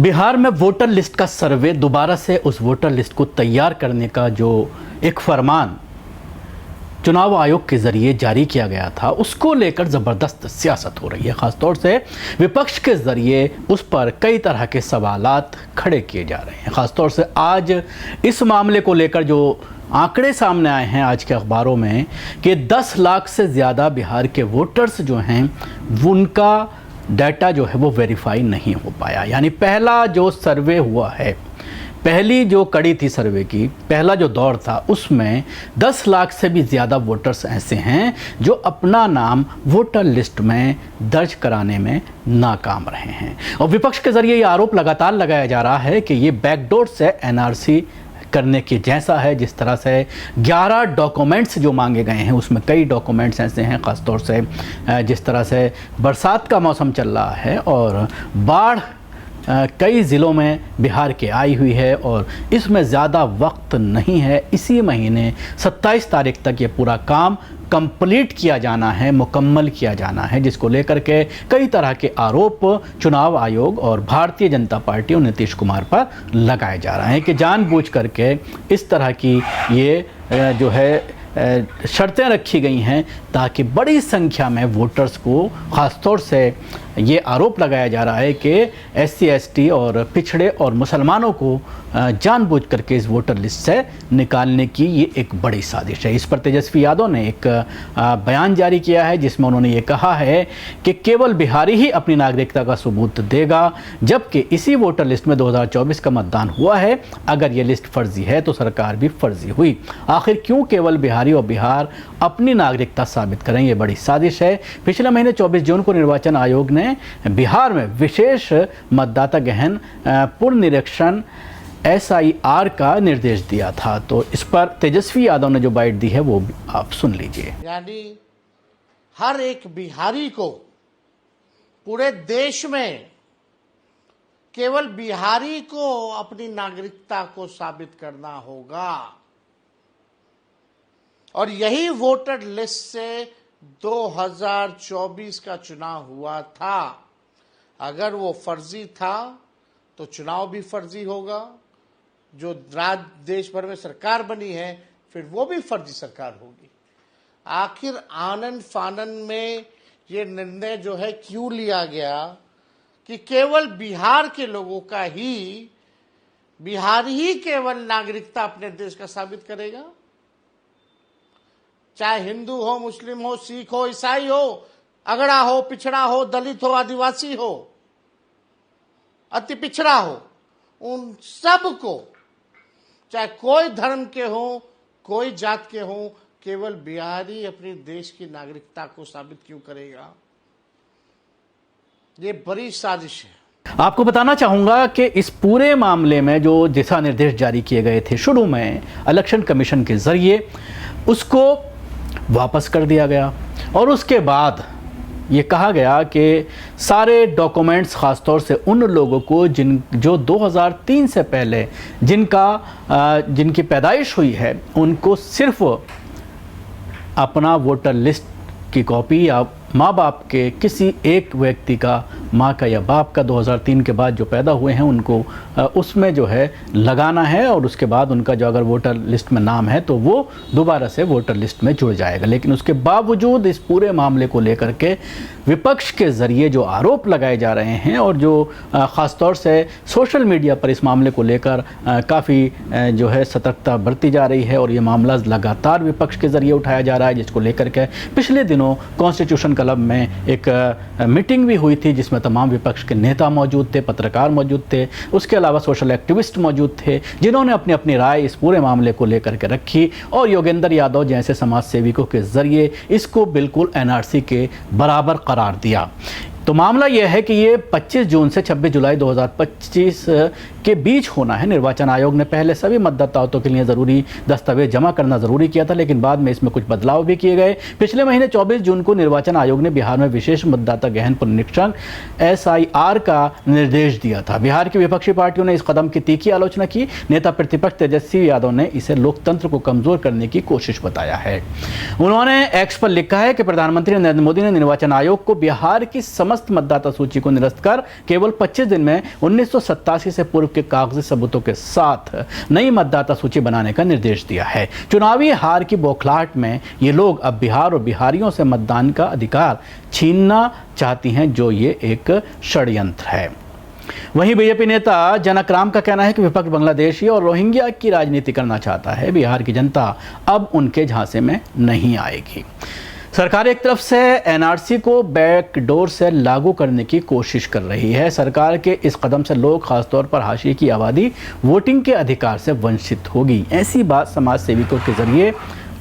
बिहार में voter list का सर्वे, दोबारा से उस वोटर लिस्ट को तैयार करने का जो एक फरमान चुनाव आयोग के जरिए जारी किया गया था, उसको लेकर ज़बरदस्त सियासत हो रही है। ख़ासतौर से विपक्ष के ज़रिए उस पर कई तरह के सवालात खड़े किए जा रहे हैं। ख़ासतौर से आज इस मामले को लेकर जो आंकड़े सामने आए हैं आज के अखबारों में कि 10 लाख से ज़्यादा बिहार के वोटर्स जो हैं उनका डाटा जो है वो वेरीफाई नहीं हो पाया। यानी पहला जो सर्वे हुआ है, पहली जो कड़ी थी सर्वे की, पहला जो दौर था, उसमें 10 लाख से भी ज़्यादा वोटर्स ऐसे हैं जो अपना नाम वोटर लिस्ट में दर्ज कराने में नाकाम रहे हैं। और विपक्ष के ज़रिए ये आरोप लगातार लगाया जा रहा है कि ये बैकडोर से एनआरसी करने के जैसा है। जिस तरह से 11 डॉक्यूमेंट्स जो मांगे गए हैं, उसमें कई डॉक्यूमेंट्स ऐसे हैं, ख़ासतौर से जिस तरह से बरसात का मौसम चल रहा है और बाढ़ कई ज़िलों में बिहार के आई हुई है और इसमें ज़्यादा वक्त नहीं है। इसी महीने 27 तारीख तक ये पूरा काम कंप्लीट किया जाना है, मुकम्मल किया जाना है, जिसको लेकर के कई तरह के आरोप चुनाव आयोग और भारतीय जनता पार्टी और नीतीश कुमार पर लगाए जा रहे हैं कि जानबूझ करके इस तरह की ये जो है शर्तें रखी गई हैं ताकि बड़ी संख्या में वोटर्स को, ख़ासतौर से ये आरोप लगाया जा रहा है कि SC ST और पिछड़े और मुसलमानों को जानबूझ करके इस वोटर लिस्ट से निकालने की ये एक बड़ी साजिश है। इस पर तेजस्वी यादव ने एक बयान जारी किया है जिसमें उन्होंने ये कहा है कि केवल बिहारी ही अपनी नागरिकता का सबूत देगा, जबकि इसी वोटर लिस्ट में 2024 का मतदान हुआ है। अगर ये लिस्ट फर्जी है तो सरकार भी फर्जी हुई। आखिर क्यों केवल बिहारी और बिहार अपनी नागरिकता साबित करें? ये बड़ी साजिश है। पिछले महीने 24 जून को निर्वाचन आयोग ने बिहार में विशेष मतदाता गहन पुनर्निरीक्षण SIR का निर्देश दिया था। तो इस पर तेजस्वी यादव ने जो बाइट दी है वो आप सुन लीजिए। यानी हर एक बिहारी को पूरे देश में केवल बिहारी को अपनी नागरिकता को साबित करना होगा और यही वोटर लिस्ट से 2024 का चुनाव हुआ था। अगर वो फर्जी था तो चुनाव भी फर्जी होगा। जो देश भर में सरकार बनी है फिर वो भी फर्जी सरकार होगी। आखिर आनन फानन में ये निर्णय जो है क्यों लिया गया कि केवल बिहार के लोगों का ही, बिहारी ही केवल नागरिकता अपने देश का साबित करेगा? चाहे हिंदू हो, मुस्लिम हो, सिख हो, ईसाई हो, अगड़ा हो, पिछड़ा हो, दलित हो, आदिवासी हो, अति पिछड़ा हो, उन सब को, चाहे कोई धर्म के हो, कोई जात के हो, केवल बिहारी अपने देश की नागरिकता को साबित क्यों करेगा? ये बड़ी साजिश है। आपको बताना चाहूँगा कि इस पूरे मामले में जो दिशा निर्देश जारी किए गए थे शुरू में इलेक्शन कमीशन के ज़रिए, उसको वापस कर दिया गया और उसके बाद ये कहा गया कि सारे डॉक्यूमेंट्स, ख़ासतौर से उन लोगों को जो 2003 से पहले जिनकी पैदाइश हुई है, उनको सिर्फ अपना वोटर लिस्ट की कॉपी या माँ बाप के किसी एक व्यक्ति का, माँ का या बाप का 2003 के बाद जो पैदा हुए हैं, उनको उसमें जो है लगाना है और उसके बाद उनका जो अगर वोटर लिस्ट में नाम है तो वो दोबारा से वोटर लिस्ट में जुड़ जाएगा। लेकिन उसके बावजूद इस पूरे मामले को लेकर के विपक्ष के ज़रिए जो आरोप लगाए जा रहे हैं और जो ख़ास तौर से सोशल मीडिया पर इस मामले को लेकर काफ़ी जो है सतर्कता बरती जा रही है और ये मामला लगातार विपक्ष के ज़रिए उठाया जा रहा है, जिसको लेकर के पिछले दिनों कॉन्स्टिट्यूशन क्लब में एक मीटिंग भी हुई थी जिसमें तमाम विपक्ष के नेता मौजूद थे, पत्रकार मौजूद थे, उसके अलावा सोशल एक्टिविस्ट मौजूद थे, जिन्होंने अपनी अपनी राय इस पूरे मामले को लेकर के रखी और योगेंद्र यादव जैसे समाज सेविकों के ज़रिए इसको बिल्कुल NRC के बराबर करार दिया। तो मामला यह है कि ये 25 जून से 26 जुलाई 2025 के बीच होना है। निर्वाचन आयोग ने पहले सभी मतदाताओं के लिए ज़रूरी दस्तावेज जमा करना ज़रूरी किया था, लेकिन बाद में इसमें कुछ बदलाव भी किए गए। पिछले महीने 24 जून को निर्वाचन आयोग ने बिहार में विशेष मतदाता गहन पुनरीक्षण SIR का निर्देश दिया था। बिहार की विपक्षी पार्टियों ने इस कदम की तीखी आलोचना की। नेता प्रतिपक्ष तेजस्वी यादव ने इसे लोकतंत्र को कमज़ोर करने की कोशिश बताया है। उन्होंने एक्स पर लिखा है कि प्रधानमंत्री नरेंद्र मोदी ने निर्वाचन आयोग को बिहार की समस्त समस्त मतदाता सूची को निरस्त कर केवल 25 दिन में 1987 से पूर्व के कागजी सबूतों के साथ नई मतदाता सूची बनाने का निर्देश दिया है। चुनावी हार की बौखलाहट में ये लोग अब बिहार और बिहारियों से मतदान का अधिकार छीनना चाहती हैं, जो ये एक षड्यंत्र है। वहीं बीजेपी नेता जनक राम का कहना है कि विपक्ष बांग्लादेशी और रोहिंग्या की राजनीति करना चाहता है। बिहार की जनता अब उनके झांसे में नहीं आएगी। सरकार एक तरफ से एनआरसी को बैकडोर से लागू करने की कोशिश कर रही है। सरकार के इस कदम से लोग, खासतौर पर हाशिए की आबादी, वोटिंग के अधिकार से वंचित होगी। ऐसी बात समाज सेवकों के जरिए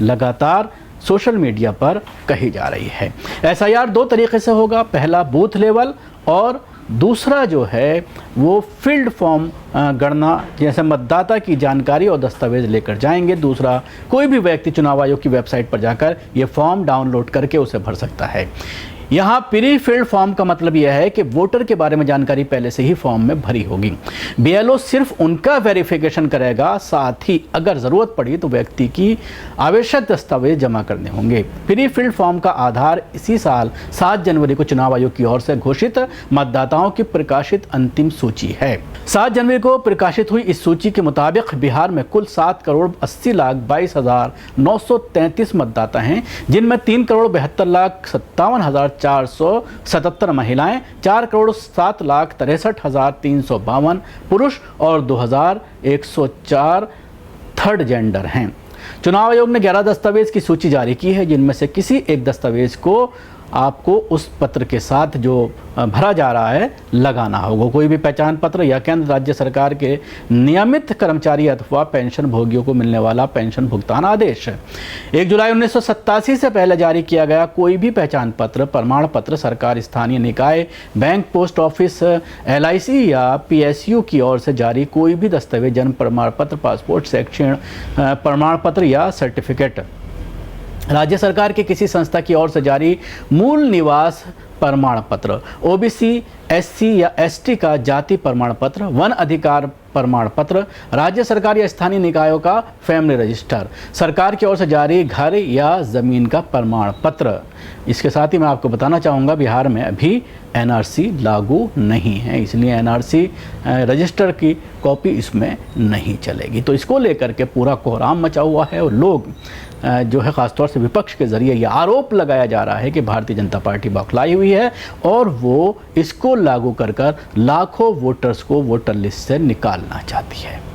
लगातार सोशल मीडिया पर कही जा रही है। एसआईआर दो तरीके से होगा, पहला बूथ लेवल और दूसरा जो है वो फील्ड फॉर्म गणना, जैसे मतदाता की जानकारी और दस्तावेज लेकर जाएंगे। दूसरा, कोई भी व्यक्ति चुनाव आयोग की वेबसाइट पर जाकर ये फॉर्म डाउनलोड करके उसे भर सकता है। यहाँ प्री फिल्ड फॉर्म का मतलब यह है कि वोटर के बारे में जानकारी पहले से ही फॉर्म में भरी होगी। बीएलओ सिर्फ उनका वेरिफिकेशन करेगा, साथ ही अगर ज़रूरत पड़ी तो व्यक्ति की आवश्यक दस्तावेज जमा करने होंगे। प्री फिल्ड फॉर्म का आधार इसी साल 7 जनवरी को चुनाव आयोग की ओर से घोषित मतदाताओं की प्रकाशित अंतिम सूची है। 7 जनवरी को प्रकाशित हुई इस सूची के मुताबिक बिहार में कुल 7,80,22,933 मतदाता हैं, जिनमें 3,72,57,477 महिलाएं, 4,07,63,352 पुरुष और 2,104 थर्ड जेंडर हैं। चुनाव आयोग ने 11 दस्तावेज की सूची जारी की है, जिनमें से किसी एक दस्तावेज को आपको उस पत्र के साथ जो भरा जा रहा है लगाना होगा। कोई भी पहचान पत्र या केंद्र राज्य सरकार के नियमित कर्मचारी अथवा पेंशन भोगियों को मिलने वाला पेंशन भुगतान आदेश। 1 जुलाई 1987 से पहले जारी किया गया कोई भी पहचान पत्र, प्रमाण पत्र, सरकार, स्थानीय निकाय, बैंक, पोस्ट ऑफिस, एलआईसी या पीएसयू की ओर से जारी कोई भी दस्तावेज, जन्म प्रमाण पत्र, पासपोर्ट, शैक्षणिक प्रमाण पत्र या सर्टिफिकेट, राज्य सरकार की किसी संस्था की ओर से जारी मूल निवास प्रमाण पत्र, ओबीसी, एससी या एसटी का जाति प्रमाण पत्र, वन अधिकार प्रमाण पत्र, राज्य सरकार या स्थानीय निकायों का फैमिली रजिस्टर, सरकार की ओर से जारी घर या ज़मीन का प्रमाण पत्र। इसके साथ ही मैं आपको बताना चाहूँगा, बिहार में अभी एनआरसी लागू नहीं है, इसलिए एनआरसी रजिस्टर की कॉपी इसमें नहीं चलेगी। तो इसको लेकर के पूरा कोहराम मचा हुआ है और लोग जो है ख़ासतौर से विपक्ष के ज़रिए ये आरोप लगाया जा रहा है कि भारतीय जनता पार्टी बौखलाई हुई है और वो इसको लागू कर लाखों वोटर्स को वोटर लिस्ट से निकालना चाहती है।